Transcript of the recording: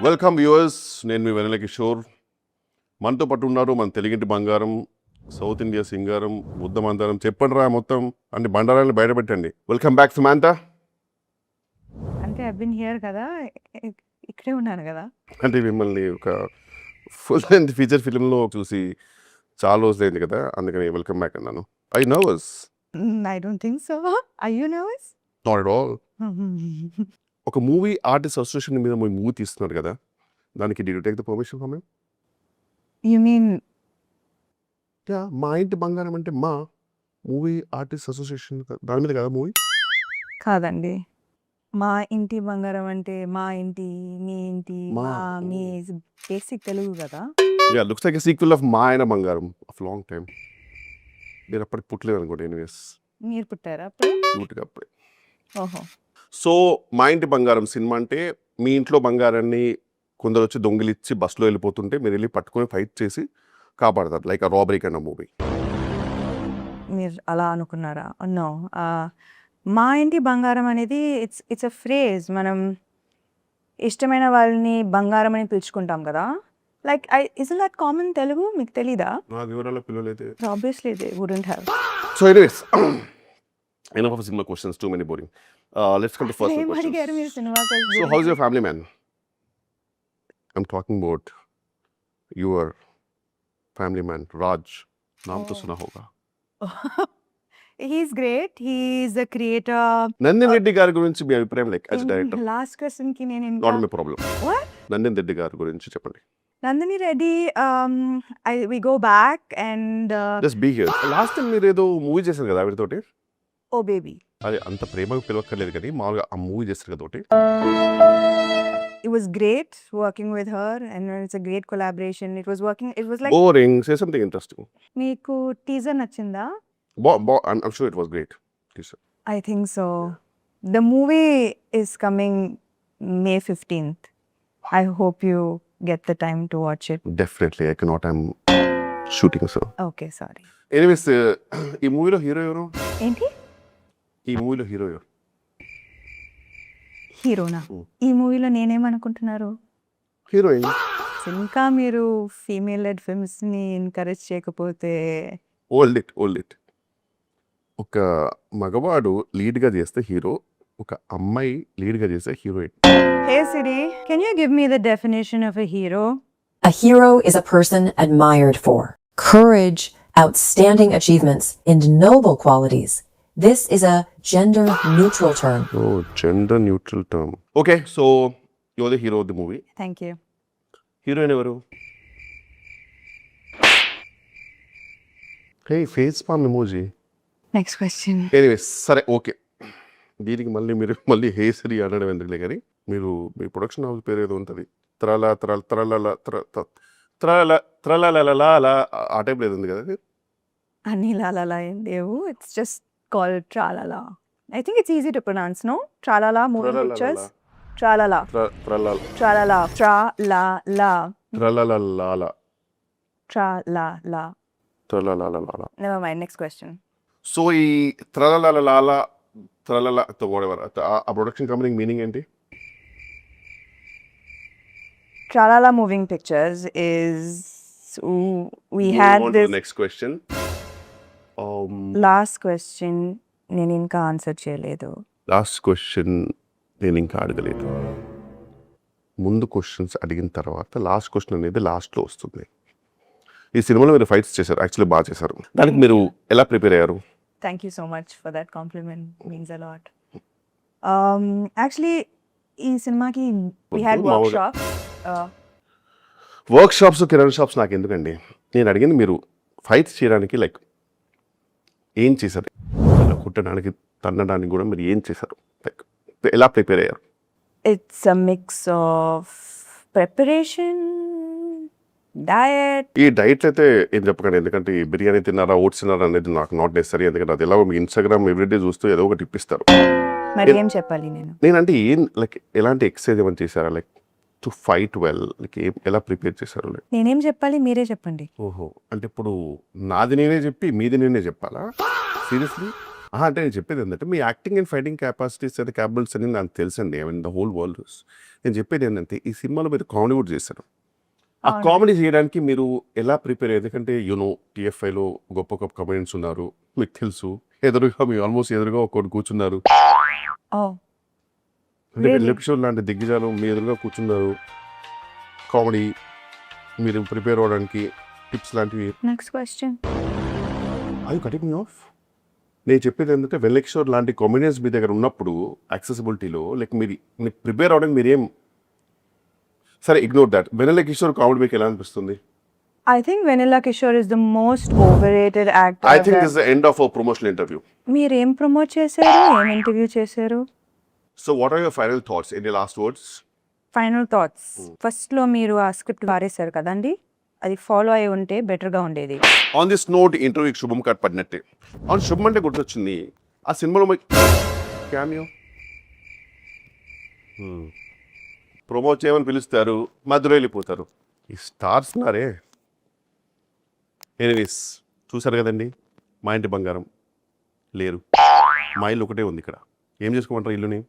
Welcome viewers, నేను మీ వెన్నెల కిషోర్. మనతో పాటు ఉన్నారు మన తెలుగింటి బంగారం, సౌత్ ఇండియా సింగారం, బుద్ధ మందారం. చెప్పండి రా మొత్తం అన్ని బండారాలను బయటపెట్టండి. Welcome back సుమాంత. అంటే ఐ బిన్ హియర్ కదా, ఇక్కడే ఉన్నాను కదా. అంటే మిమ్మల్ని ఒక ఫుల్ లెంత్ ఫీచర్ ఫిల్మ్లో చూసి చాలా రోజులైంది కదా, అందుకని వెల్కమ్ బ్యాక్ అన్నాను. I nervous? I don't think so. Are you nervous? Not at all. ఒక మూవీ ఆర్టిస్ట్ అసోసియేషన్ మీద మూవీ తీస్తున్నారు కదా, దానికి did you take the permission from him? You mean Maa Inti బంగారం అంటే మా మూవీ ఆర్టిస్ట్ అసోసియేషన్ దాని మీద కదా మూవీ? కాదండి, మా ఇంటి బంగారం అంటే మా ఇంటి, మీ ఇంటి, మా. మా మీ బేసిక్ తెలుగు కదా. Yeah, looks like a sequel of మా ఆయన బంగారం ఆఫ్ లాంగ్ టైమ్. మీరు అప్పటికి పుట్టలేదు అనుకోండి. ఎనీవేస్, మీరు పుట్టారా అప్పుడు? క్యూట్గా అప్పుడే. ఓహో. సో మా ఇంటి బంగారం సినిమా అంటే మీ ఇంట్లో బంగారాన్ని కొందరు వచ్చి దొంగిలిచ్చి బస్సులో వెళ్ళిపోతుంటే మీరు వెళ్ళి పట్టుకొని ఫైట్ చేసి కాపాడతారు, like a robbery kind of movie. మీరు అలా అనుకున్నారా? నో. మా ఇంటి బంగారం అనేది ఇట్స్ అ ఫ్రేజ్. మనం ఇష్టమైన వాళ్ళని బంగారం అని పిలుచుకుంటాం కదా. Like is that common Telugu? మీకు తెలీదా? నా వివరాల పిల్లలైతే obviously they wouldn't have. So anyways, enough of cinema questions, too many boring. Let's come to first ఏం అడిగారు మీరు questions. Cinema So how's your family, man? I'm talking about your family man, Raj. नाम तो Oh. सुना होगा. He's great. He's the creator. Nandini Reddy గారి గురించి మీ అభిప్రాయం, like as director? Last question కి నేను not my problem. What? Nandini Reddy గారి గురించి చెప్పండి. Nandini Reddy, we go back and just be here. Last time మీరు ఏదో మూవీ చేశారు కదా ఆవిడతోటి, ఓ బేబీ. అది అంత ప్రేమగా పిలవక్కర్లేదు కానీ మామూలుగా ఆ మూవీ చేస్తారు కదా ఒకటి. It was great working with her and it's a great collaboration. It was like boring. Say something interesting. మీకు టీజర్ నచ్చిందా? I'm sure it was great. I think so. The movie is coming May 15th. I hope you get the time to watch it. Definitely I cannot. I'm shooting, so. Okay, sorry. Anyways, ఈ మూవీలో hero ఎవరు? ఏంటి? ఈ మూవీలో hero ఎవరు? హీరోనా? ఈ మూవీలో నేనేమనుకుంటున్నారు? హీరోయిన్. ఇంకా మీరు ఫీమేల్ లెడ్ ఫిల్మ్స్ ని ఎంకరేజ్ చేయకపోతే ఓల్డ్ ఇట్. ఒక మగవాడు లీడ్ గా చేస్తే హీరో, ఒక అమ్మాయి లీడ్ గా చేస్తే heroine. Hey Siri, can you give me the definition of a hero? A hero is a person admired for courage, outstanding achievements, and noble qualities. This is a gender-neutral term. Oh, gender neutral term. Okay, so you're the hero of the movie. Thank you. Heroine ఎవరు? Hey, face palm emoji. Next question. Anyways, సరే okay. దీనికి మళ్ళీ హేసరి అనడం ఎందుకులే కానీ, మీరు మీ production house పేరు ఏదో ఉంటుంది, త్రలలా ఆ టైప్లో ఏదో ఉంది కదా అది? Ani la la la in Devu. It's just called Tralala. I think it's easy to pronounce, no? Tralala moving pictures. Tralala. త్రలలాల. Tralala. Never mind. Next question. So ఈ త్రలలాల ఆ ప్రొడక్షన్ కంపెనీ మీనింగ్ ఏంటి? Tralala moving pictures is we had this next question. last question. నేను ఇంకా answer చేయలేదు. Last question నేను ఇంకా అడగలేదు. ముందు క్వశ్చన్స్ అడిగిన తర్వాత లాస్ట్ క్వశ్చన్ అనేది లాస్ట్లో వస్తుంది. ఈ సినిమాలో మీరు ఫైట్స్ చేశారు, యాక్చువల్లీ బాగా చేశారు. దానికి మీరు ఎలా ప్రిపేర్ అయ్యారు? Thank you so much for that compliment. Means a lot. Actually, ఈ సినిమాకి we had workshops. Work shops, kirana shops నాకు ఎందుకండి? నేను అడిగింది మీరు ఫైట్స్ చేయడానికి లైక్ ఏం చేశారు, కుట్టడానికి తన్నడానికి కూడా మీరు ఏం చేశారు, లైక్ ఎలా ప్రిపేర్ అయ్యారు? It's a mix of preparation, diet. ఈ డైట్ అయితే ఏం చెప్పకండి, ఎందుకంటే ఈ బిర్యానీ తిన్నారా, ఓట్స్ తిన్నారా అనేది నాకు నాట్ నెసరీ. ఎందుకంటే అది ఎలా మీ ఇన్స్టాగ్రామ్ ఎవ్రీడే చూస్తూ ఏదో ఒకటి ఇప్పిస్తారు. మరి ఏం చెప్పాలి నేను? నేనంటే ఏం లైక్ ఎలాంటి ఎక్సర్సైజ్ ఏమైనా చేశారా, like to fight well, like ఎలా ప్రిపేర్ చేశారు? లైక్ నేనేం చెప్పాలి, మీరే చెప్పండి. ఓహో, అంటే ఇప్పుడు నాది నేనే చెప్పి మీది నేనే చెప్పాలా? సీరియస్లీ? అంటే నేను చెప్పేది ఏంటంటే మీ acting and fighting capacities and capabilities అని నాకు తెలుసండి. I mean the whole world. నేను చెప్పేది ఏంటంటే ఈ సినిమాలో మీరు కామెడీ కూడా చేశారు. ఆ అవును. కామెడీ చేయడానికి మీరు ఎలా ప్రిపేర్ అయ్యారు? ఎందుకంటే టీఎఫ్ఐలో గొప్ప గొప్ప కమెడియన్స్ ఉన్నారు, మీకు తెలుసు. ఎదురుగా మీ ఆల్మోస్ట్ ఎదురుగా ఒకటి కూర్చున్నారు. ఓ అంటే Really? ఎపిసోడ్ లాంటి దిగ్గజాలు మీ ఎదురుగా కూర్చున్నారు. కామెడీ మీరు ప్రిపేర్ అవ్వడానికి టిప్స్ లాంటివి. Next question. అవి కటింగ్ మీ ఆఫ్. నేను చెప్పేది ఏంటంటే వెల్లెక్షోర్ లాంటి కామెడియన్స్ మీ దగ్గర ఉన్నప్పుడు యాక్సెసిబిలిటీలో లైక్ మీరు ప్రిపేర్ అవ్వడానికి మీరేం సరే ignore that. Vennela Kishore comedy మీకు ఎలా అనిపిస్తుంది? I think Vanilla Kishore is the most overrated actor. I think this the end of our promotional interview. మీరు ఏం ప్రమోట్ చేశారు, ఏం ఇంటర్వ్యూ చేశారు? So what are your final thoughts? Any last words? Final thoughts. ఫస్ట్లో మీరు ఆ script వారేశారు కదండి, అది ఫాలో అయి ఉంటే బెటర్గా ఉండేది. ఆన్ దిస్ నోట్ ఇంటర్వ్యూకి శుభం కార్డ్ పడినట్టే. అవును, శుభం అంటే గుర్తొచ్చింది. ఆ సినిమాలో క్యామియో ప్రమోట్ చేయమని పిలుస్తారు, మధ్యలో వెళ్ళిపోతారు. ఈ స్టార్స్ ఉన్నారే. ఎనీవేస్ చూసారు కదండి, మా ఇంటి బంగారం లేరు. మా ఇల్లు ఒకటే ఉంది ఇక్కడ. ఏం చేసుకోమంటారు ఇల్లుని?